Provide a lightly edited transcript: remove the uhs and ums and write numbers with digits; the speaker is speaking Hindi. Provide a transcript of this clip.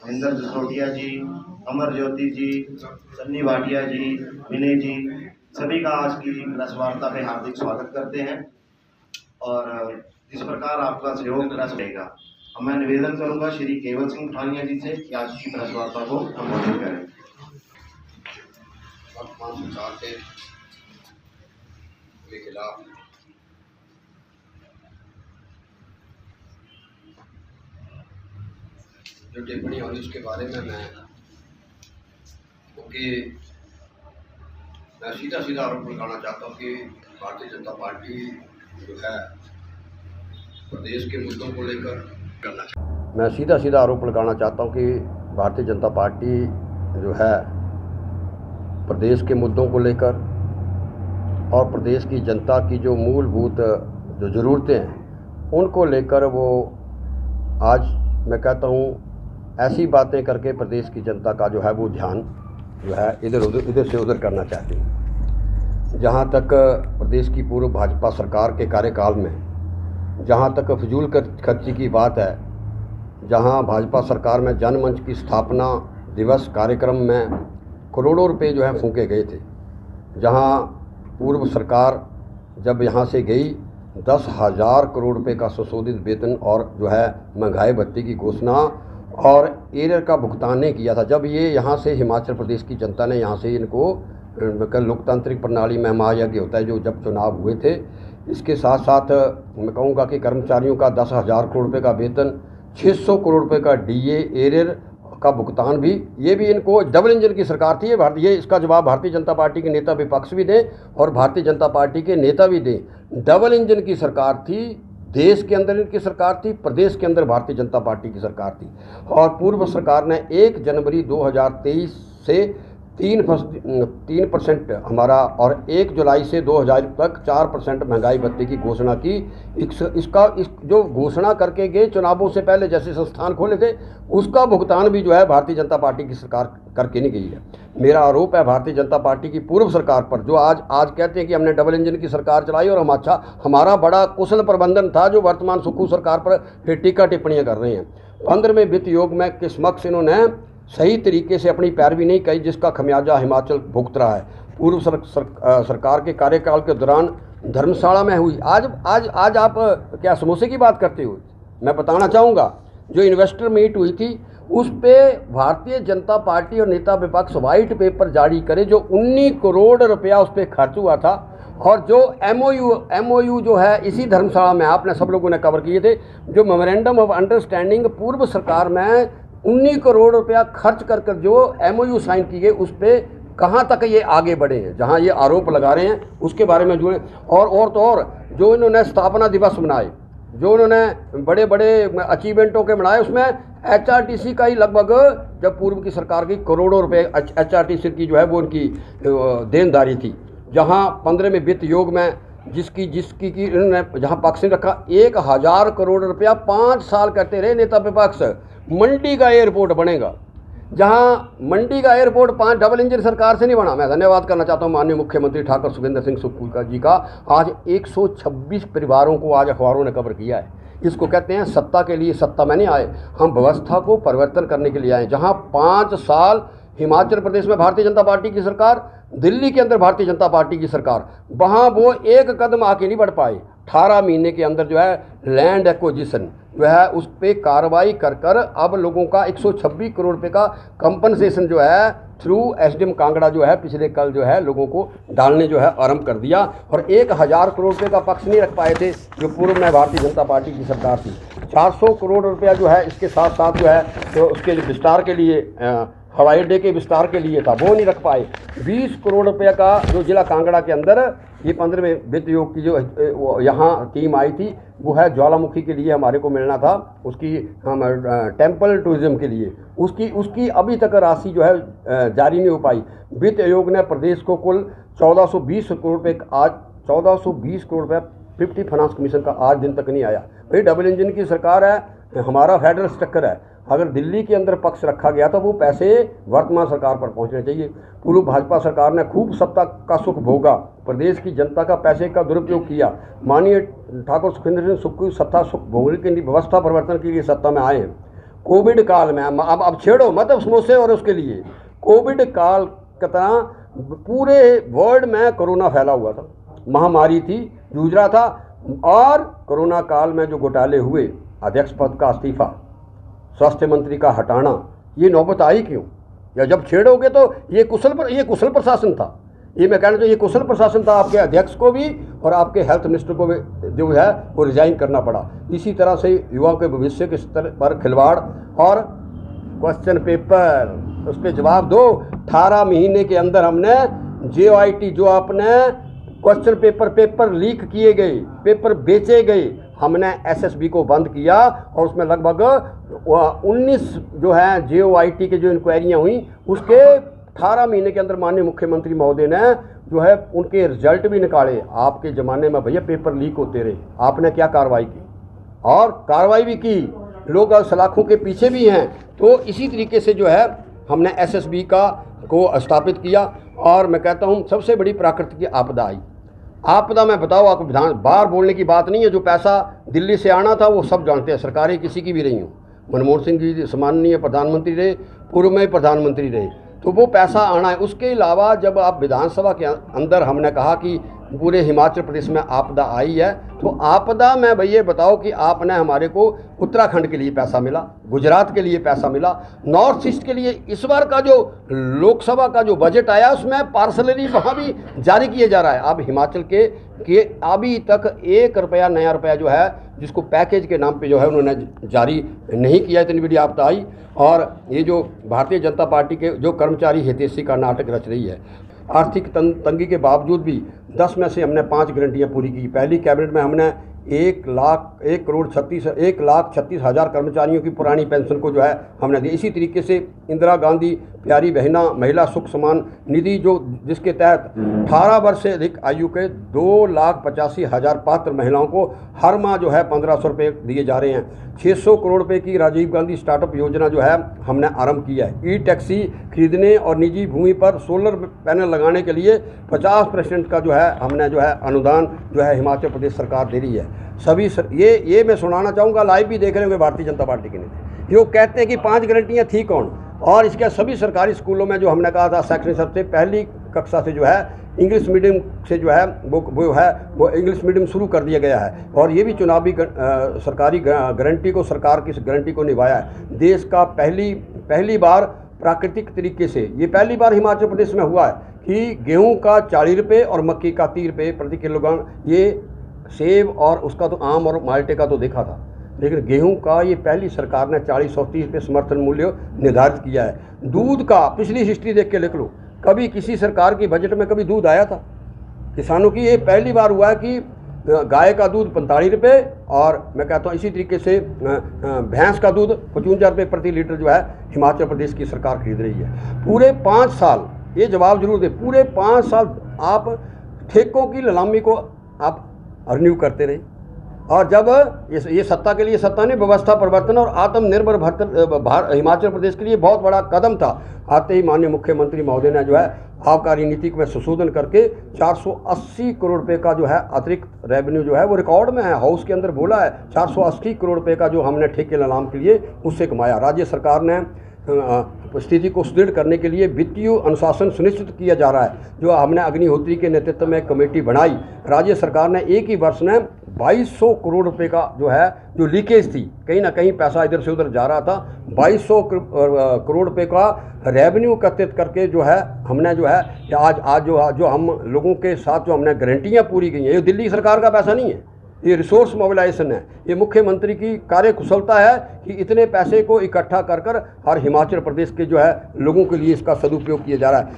इंदर सिसोदिया जी, अमर ज्योति जी, सन्नी भाटिया जी, विनय जी, सभी का आज की प्रेस वार्ता में हार्दिक स्वागत करते हैं। और जिस प्रकार आपका सहयोग प्रेस रहेगा, मैं निवेदन करूंगा श्री केवल सिंह ठानिया जी से कि आज की प्रेस वार्ता को संबोधित करें। वर्तमान सरकार के खिलाफ जो टिप्पणी हुई उसके बारे में मैं सीधा आरोप लगाना चाहता हूँ कि भारतीय जनता पार्टी जो है प्रदेश के मुद्दों को लेकर करना चाहती मैं सीधा आरोप लगाना चाहता हूँ कि भारतीय जनता पार्टी जो है प्रदेश के मुद्दों को लेकर और प्रदेश की जनता की जो मूलभूत जो ज़रूरतें हैं उनको लेकर वो आज मैं कहता हूँ ऐसी बातें करके प्रदेश की जनता का जो है वो ध्यान जो है इधर से उधर करना चाहती है। जहाँ तक प्रदेश की पूर्व भाजपा सरकार के कार्यकाल में जहाँ तक फिजूल खर्ची की बात है, जहाँ भाजपा सरकार में जनमंच की स्थापना दिवस कार्यक्रम में करोड़ों रुपए जो है फूंके गए थे, जहाँ पूर्व सरकार जब यहाँ से गई 10,000 करोड़ रुपए का संशोधित वेतन और जो है महंगाई भत्ते की घोषणा और एरियर का भुगतान नहीं किया था। जब ये यहाँ से हिमाचल प्रदेश की जनता ने यहाँ से इनको लोकतांत्रिक प्रणाली में महायज्ञ होता है जो जब चुनाव हुए थे, इसके साथ साथ मैं कहूँगा कि कर्मचारियों का 10,000 करोड़ रुपये का वेतन, 600 करोड़ रुपये का डीए एरियर का भुगतान भी, ये भी इनको डबल इंजन की सरकार थी। ये इसका जवाब भारतीय जनता पार्टी के नेता विपक्ष भी दें और भारतीय जनता पार्टी के नेता भी दें। डबल इंजन की सरकार थी, देश के अंदर इनकी सरकार थी, प्रदेश के अंदर भारतीय जनता पार्टी की सरकार थी। और पूर्व सरकार ने 1 जनवरी 2023 से 3% हमारा और 1 जुलाई से 2000 तक 4% महंगाई भत्ते की घोषणा की। जो घोषणा करके गए चुनावों से पहले जैसे संस्थान खोले थे, उसका भुगतान भी जो है भारतीय जनता पार्टी की सरकार करके नहीं गई है। मेरा आरोप है भारतीय जनता पार्टी की पूर्व सरकार पर, जो आज कहते हैं कि हमने डबल इंजन की सरकार चलाई और हमारा बड़ा कुशल प्रबंधन था, जो वर्तमान सुक्खू सरकार पर फिर टीका टिप्पणियाँ कर रहे हैं। 15वें वित्त योग में के समक्ष इन्होंने सही तरीके से अपनी पैरवी नहीं की, जिसका खमियाजा हिमाचल भुगत रहा है। पूर्व सरकार के कार्यकाल के दौरान धर्मशाला में हुई, आज आप क्या समोसे की बात करते हो? मैं बताना चाहूँगा, जो इन्वेस्टर मीट हुई थी उस पे भारतीय जनता पार्टी और नेता विपक्ष वाइट पेपर जारी करे, जो 19 करोड़ रुपया उस पर खर्च हुआ था। और जो एमओयू जो है इसी धर्मशाला में आपने सब लोगों ने कवर किए थे, जो मेमोरेंडम ऑफ अंडरस्टैंडिंग पूर्व सरकार में 19 करोड़ रुपया खर्च कर जो एमओयू साइन की गई, उस पर कहाँ तक ये आगे बढ़े हैं, जहाँ ये आरोप लगा रहे हैं उसके बारे में जुड़े। और जो इन्होंने स्थापना दिवस मनाए, जो उन्होंने बड़े बड़े अचीवमेंटों के बनाए, उसमें एचआरटीसी का ही लगभग, जब पूर्व की सरकार की करोड़ों रुपए एचआरटीसी की जो है वो उनकी देनदारी थी। जहाँ 15वें वित्त योग में जिसकी इन्होंने जहाँ पक्ष ने रखा 1,000 करोड़ रुपया 5 साल करते रहे नेता विपक्ष। मंडी का एयरपोर्ट बनेगा, जहां मंडी का एयरपोर्ट 5 डबल इंजन सरकार से नहीं बना। मैं धन्यवाद करना चाहता हूं माननीय मुख्यमंत्री ठाकुर सुखविंदर सिंह सुक्खू जी का। आज 126 परिवारों को आज अखबारों ने कवर किया है। इसको कहते हैं सत्ता के लिए सत्ता में नहीं आए, हम व्यवस्था को परिवर्तन करने के लिए आए। जहां 5 साल हिमाचल प्रदेश में भारतीय जनता पार्टी की सरकार, दिल्ली के अंदर भारतीय जनता पार्टी की सरकार, वहाँ वो एक कदम आके नहीं बढ़ पाए। 18 महीने के अंदर जो है लैंड एक्विजिशन जो है उस पर कार्रवाई कर अब लोगों का 126 करोड़ रुपये का कंपनसेशन जो है थ्रू एसडीएम कांगड़ा जो है पिछले कल जो है लोगों को डालने जो है आरंभ कर दिया। और 1,000 करोड़ रुपये का पक्ष नहीं रख पाए थे जो पूर्व में भारतीय जनता पार्टी की सरकार थी। 400 करोड़ रुपया जो है इसके साथ साथ जो है तो उसके विस्तार के लिए, हवाई अड्डे के विस्तार के लिए था, वो नहीं रख पाए। 20 करोड़ रुपये का जो जिला कांगड़ा के अंदर ये 15वें वित्त योग की जो यहाँ टीम आई थी, वो है ज्वालामुखी के लिए हमारे को मिलना था, उसकी हम टेम्पल टूरिज्म के लिए, उसकी अभी तक राशि जो है जारी नहीं हो पाई। वित्त आयोग ने प्रदेश को कुल 1420 करोड़ रुपये, आज 1420 करोड़ रुपये 50 फाइनेंस कमीशन का आज दिन तक नहीं आया। भाई डबल इंजन की सरकार है, हमारा फेडरल स्ट्रक्चर है। अगर दिल्ली के अंदर पक्ष रखा गया तो वो पैसे वर्तमान सरकार पर पहुंचने चाहिए। पूर्व भाजपा सरकार ने खूब सत्ता का सुख भोगा, प्रदेश की जनता का पैसे का दुरुपयोग किया। माननीय ठाकुर सुखविंदर सिंह सुक्खू सत्ता सुख भोगने के लिए व्यवस्था परिवर्तन के लिए सत्ता में आए हैं। कोविड काल में अब छेड़ो मत समोसे और उसके लिए कोविड काल की तरह पूरे वर्ल्ड में कोरोना फैला हुआ था, महामारी थी, जूझ रहा था। और कोरोना काल में जो घोटाले हुए, अध्यक्ष पद का इस्तीफा, स्वास्थ्य मंत्री का हटाना, ये नौबत आई क्यों? या जब छेड़ोगे तो ये कुशल प्रशासन था, ये मैं कहना चाहिए ये कुशल प्रशासन था। आपके अध्यक्ष को भी और आपके हेल्थ मिनिस्टर को भी जो है वो रिजाइन करना पड़ा। इसी तरह से युवाओं के भविष्य के स्तर पर खिलवाड़। और क्वेश्चन पेपर उस पर जवाब दो। 18 महीने के अंदर हमने JOIT जो आपने क्वेश्चन पेपर लीक किए गए, पेपर बेचे गए, हमने SSB को बंद किया और उसमें लगभग 19 जो है JOIT के जो इंक्वायरियाँ हुई उसके 18 महीने के अंदर माननीय मुख्यमंत्री महोदय ने जो है उनके रिजल्ट भी निकाले। आपके ज़माने में भैया पेपर लीक होते रहे, आपने क्या कार्रवाई की? और कार्रवाई भी की, लोग सलाखों के पीछे भी हैं। तो इसी तरीके से जो है हमने SSB को स्थापित किया। और मैं कहता हूँ सबसे बड़ी प्राकृतिक आपदा आई। आपदा में बताओ, आपको विधान बाहर बोलने की बात नहीं है। जो पैसा दिल्ली से आना था वो सब जानते हैं, सरकारें किसी की भी रही हूँ। मनमोहन सिंह जी सम्माननीय प्रधानमंत्री रहे, पूर्व में प्रधानमंत्री रहे, तो वो पैसा आना है। उसके अलावा जब आप विधानसभा के अंदर हमने कहा कि पूरे हिमाचल प्रदेश में आपदा आई है, तो आपदा में भैया बताओ कि आपने हमारे को उत्तराखंड के लिए पैसा मिला, गुजरात के लिए पैसा मिला, नॉर्थ ईस्ट के लिए इस बार का जो लोकसभा का जो बजट आया उसमें पार्सलरी वहाँ भी जारी किया जा रहा है। अब हिमाचल के अभी तक 1 रुपया नया रुपया जो है जिसको पैकेज के नाम पे जो है उन्होंने जारी नहीं किया। इतनी बड़ी आपदा आई। और ये जो भारतीय जनता पार्टी के जो कर्मचारी हितैषी का नाटक रच रही है, आर्थिक तंगी के बावजूद भी 10 में से हमने 5 गारंटियाँ पूरी की। पहली कैबिनेट में हमने 1,36,000 कर्मचारियों की पुरानी पेंशन को जो है हमने दी। इसी तरीके से इंदिरा गांधी प्यारी बहना महिला सुख समान निधि जो जिसके तहत 18 वर्ष से अधिक आयु के 2,85,000 पात्र महिलाओं को हर माह जो है 1,500 रुपये दिए जा रहे हैं। 600 करोड़ रुपए की राजीव गांधी स्टार्टअप योजना जो है हमने आरंभ किया है। ई-टैक्सी खरीदने और निजी भूमि पर सोलर पैनल लगाने के लिए 50% का जो है हमने जो है अनुदान जो है हिमाचल प्रदेश सरकार दे रही है। सभी ये मैं सुनाना चाहूँगा, लाइव भी देख रहे होंगे भारतीय जनता पार्टी के नेता, जो कहते हैं कि 5 गारंटियाँ थी कौन। और इसके सभी सरकारी स्कूलों में जो हमने कहा था शैक्षणिक सबसे पहली कक्षा से जो है इंग्लिश मीडियम से जो है वो इंग्लिश मीडियम शुरू कर दिया गया है। और ये भी चुनावी सरकारी गारंटी को, सरकार की गारंटी को निभाया है। देश का पहली बार प्राकृतिक तरीके से ये पहली बार हिमाचल प्रदेश में हुआ है कि गेहूं का 40 रुपये और मक्की का 30 रुपये प्रति किलोग्राम, ये सेब और उसका तो आम और माल्टे का तो देखा था, लेकिन गेहूं का ये पहली सरकार ने 40 और 30 रुपये समर्थन मूल्य निर्धारित किया है। दूध का पिछली हिस्ट्री देख के लिख लो, कभी किसी सरकार की बजट में कभी दूध आया था किसानों की? ये पहली बार हुआ है कि गाय का दूध 45 रुपये और मैं कहता हूँ इसी तरीके से भैंस का दूध 55 रुपये प्रति लीटर जो है हिमाचल प्रदेश की सरकार खरीद रही है। पूरे 5 साल, ये जवाब जरूर दे, पूरे 5 साल आप ठेकों की नीलामी को आप रिन्यू करते रहे। और जब ये सत्ता के लिए सत्ता ने व्यवस्था परिवर्तन और आत्मनिर्भर भारत हिमाचल प्रदेश के लिए बहुत बड़ा कदम था। आते ही माननीय मुख्यमंत्री महोदय ने जो है आबकारी नीति में संशोधन करके 480 करोड़ रुपए का जो है अतिरिक्त रेवेन्यू जो है वो रिकॉर्ड में है, हाउस के अंदर बोला है 480 करोड़ रुपए का जो हमने ठेके नीलाम के लिए उससे कमाया। राज्य सरकार ने स्थिति को सुदृढ़ करने के लिए वित्तीय अनुशासन सुनिश्चित किया जा रहा है। जो हमने अग्निहोत्री के नेतृत्व में कमेटी बनाई, राज्य सरकार ने एक ही वर्ष में 2200 करोड़ रुपए का जो है जो लीकेज थी, कहीं ना कहीं पैसा इधर से उधर जा रहा था, 2200 करोड़ रुपए का रेवेन्यू एकत्रित करके जो है हमने जो है आज जो हम लोगों के साथ जो हमने गारंटियाँ पूरी की हैं, ये दिल्ली सरकार का पैसा नहीं है, ये रिसोर्स मोबिलाइजेशन है। ये मुख्यमंत्री की कार्यकुशलता है कि इतने पैसे को इकट्ठा कर हर हिमाचल प्रदेश के जो है लोगों के लिए इसका सदुपयोग किया जा रहा है।